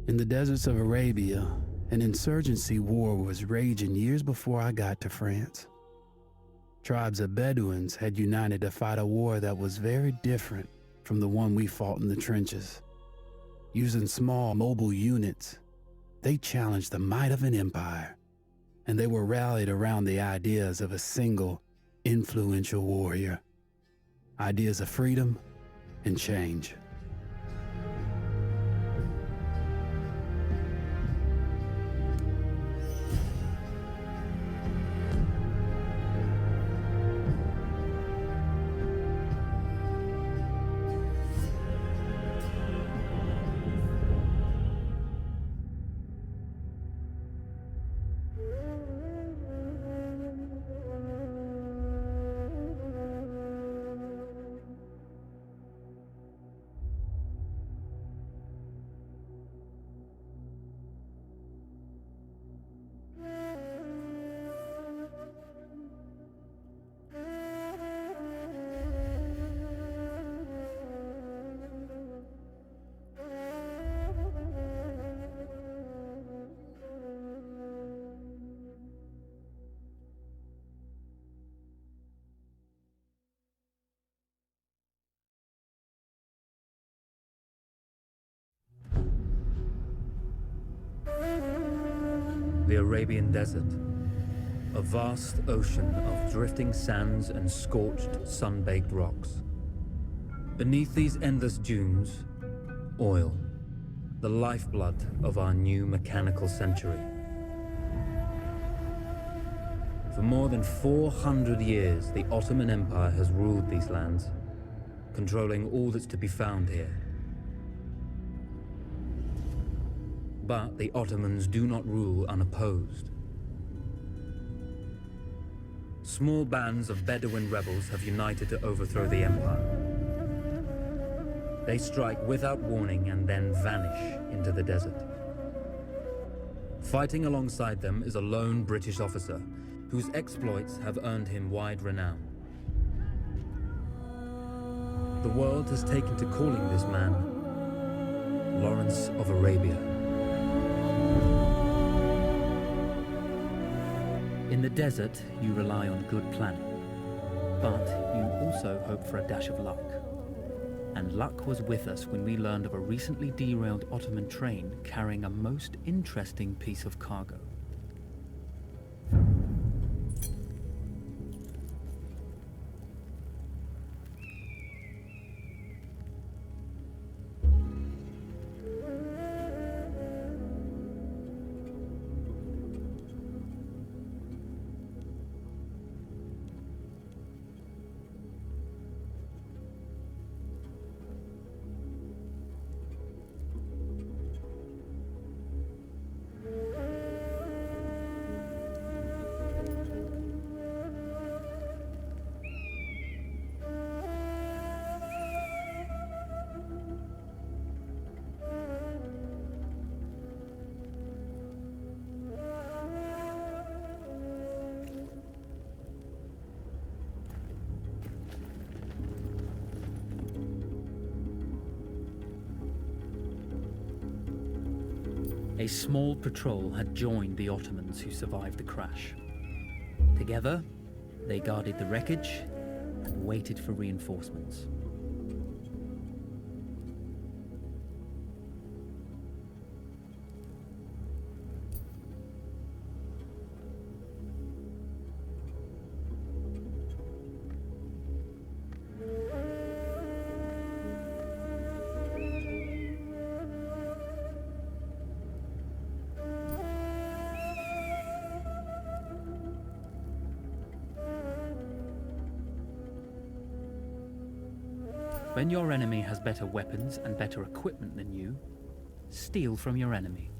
In the deserts of Arabia, an insurgency war was raging years before I got to France. Tribes of Bedouins had united to fight a war that was very different from the one we fought in the trenches. Using small, mobile units, they challenged the might of an empire, and they were rallied around the ideas of a single, influential warrior. Ideas of freedom and change. The Arabian Desert, a vast ocean of drifting sands and scorched, sun-baked rocks. Beneath these endless dunes, oil, the lifeblood of our new mechanical century. For more than 400 years, the Ottoman Empire has ruled these lands, controlling all that's to be found here. But the Ottomans do not rule unopposed. Small bands of Bedouin rebels have united to overthrow the empire. They strike without warning and then vanish into the desert. Fighting alongside them is a lone British officer whose exploits have earned him wide renown. The world has taken to calling this man Lawrence of Arabia. In the desert, you rely on good planning, but you also hope for a dash of luck. And luck was with us when we learned of a recently derailed Ottoman train carrying a most interesting piece of cargo. A small patrol had joined the Ottomans who survived the crash. Together, they guarded the wreckage and waited for reinforcements. When your enemy has better weapons and better equipment than you, steal from your enemy.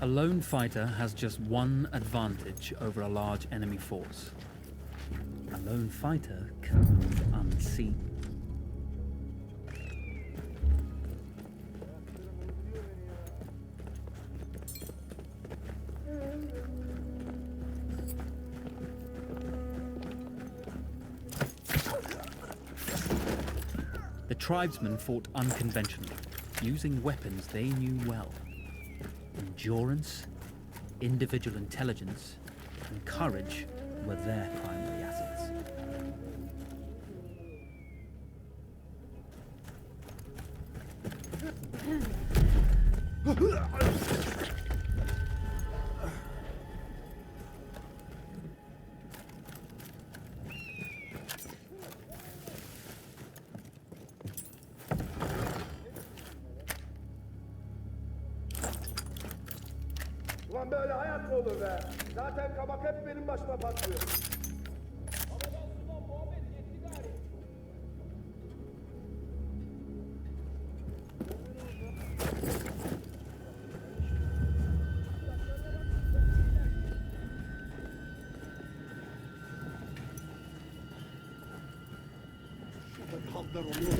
A lone fighter has just one advantage over a large enemy force. A lone fighter can move unseen. The tribesmen fought unconventionally, using weapons they knew well. Endurance, individual intelligence, and courage were their primary assets. Ulan böyle hayat mı olur be? Zaten kabak hep benim başıma patlıyor. Şurada bir haltlar oluyor.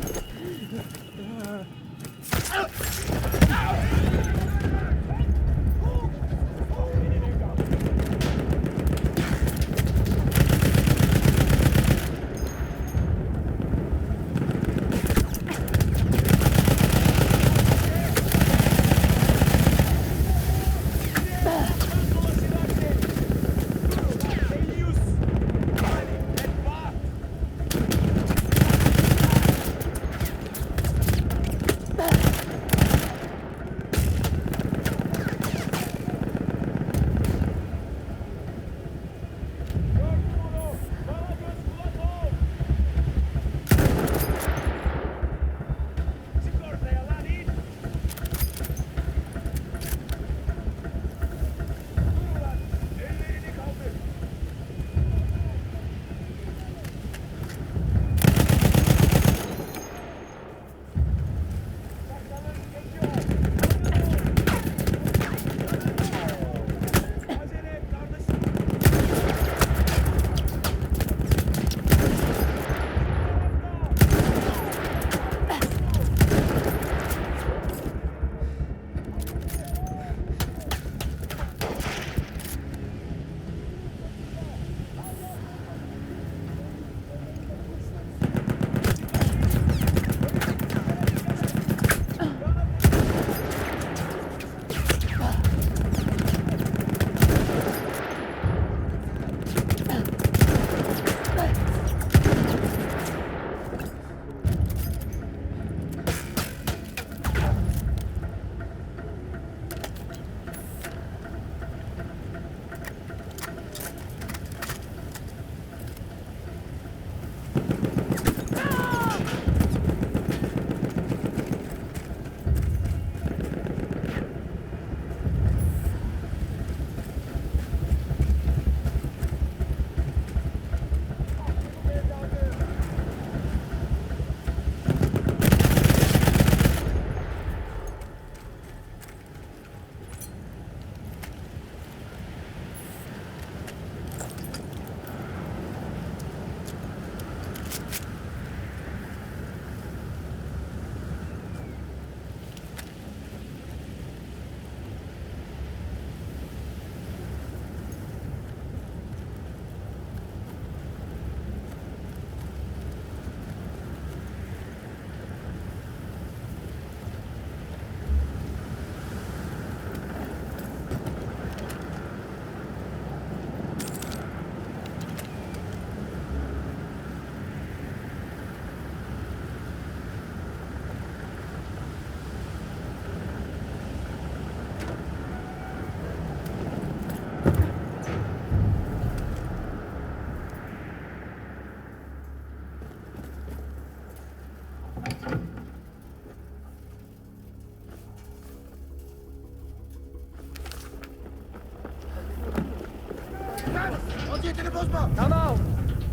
Vaziyetini bozma. Tamam.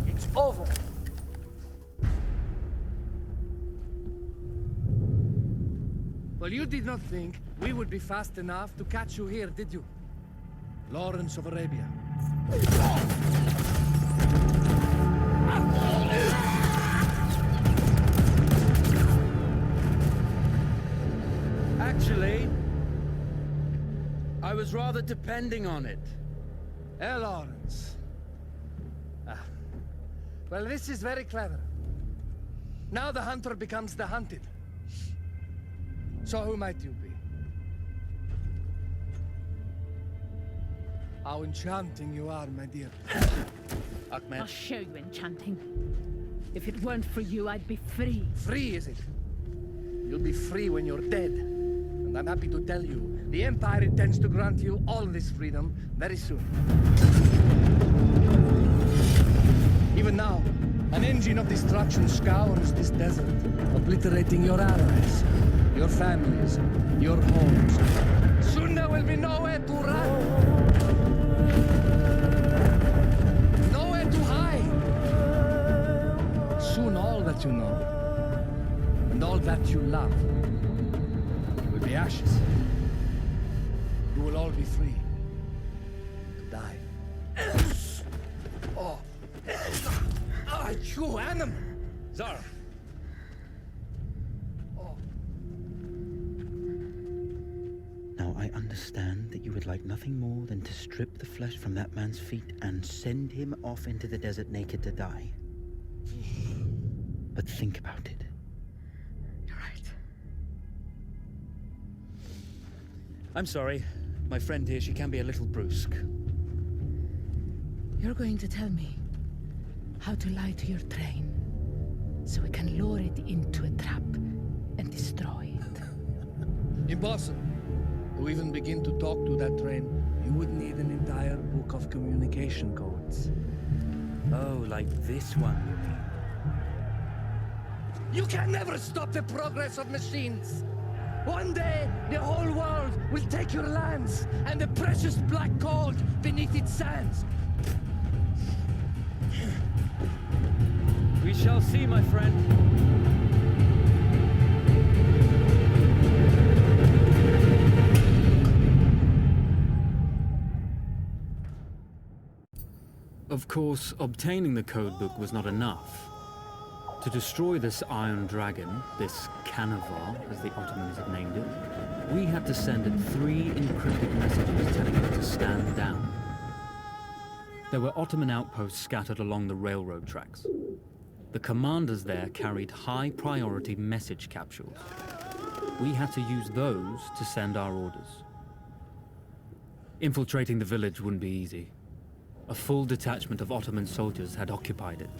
It's over. Well, you did not think we would be fast enough to catch you here, did you? Lawrence of Arabia. Actually, I was rather depending on it. Lawrence. Well, this is very clever. Now the hunter becomes the hunted. So who might you be? How enchanting you are, my dear. I'll show you enchanting. If it weren't for you, I'd be free. Free, is it? You'll be free when you're dead. And I'm happy to tell you, the Empire intends to grant you all this freedom very soon. Even now, an engine of destruction scours this desert, obliterating your allies, your families, your homes. Soon there will be nowhere to run. Nowhere to hide. Soon all that you know, and all that you love, will be ashes. You will all be free to die. Oh. Ah, you animal! Zara! Now I understand that you would like nothing more than to strip the flesh from that man's feet and send him off into the desert naked to die. But think about it. You're right. I'm sorry. My friend here, she can be a little brusque. You're going to tell me how to lie to your train, so we can lure it into a trap and destroy it. Impossible. To even begin to talk to that train, you would need an entire book of communication codes. Oh, like this one, you mean? You can never stop the progress of machines! One day, the whole world will take your lands and the precious black gold beneath its sands. We shall see, my friend. Of course, obtaining the codebook was not enough. To destroy this Iron Dragon, this Canavar, as the Ottomans had named it, we had to send it 3 encrypted messages telling it to stand down. There were Ottoman outposts scattered along the railroad tracks. The commanders there carried high-priority message capsules. We had to use those to send our orders. Infiltrating the village wouldn't be easy. A full detachment of Ottoman soldiers had occupied it.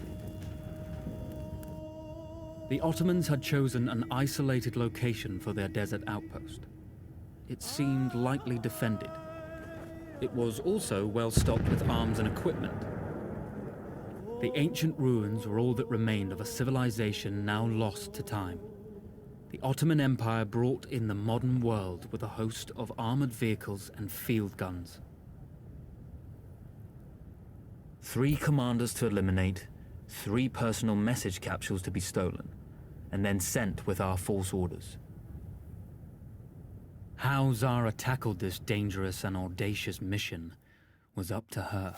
The Ottomans had chosen an isolated location for their desert outpost. It seemed lightly defended. It was also well stocked with arms and equipment. The ancient ruins were all that remained of a civilization now lost to time. The Ottoman Empire brought in the modern world with a host of armored vehicles and field guns. 3 commanders to eliminate, 3 personal message capsules to be stolen, and then sent with our false orders. How Zara tackled this dangerous and audacious mission was up to her.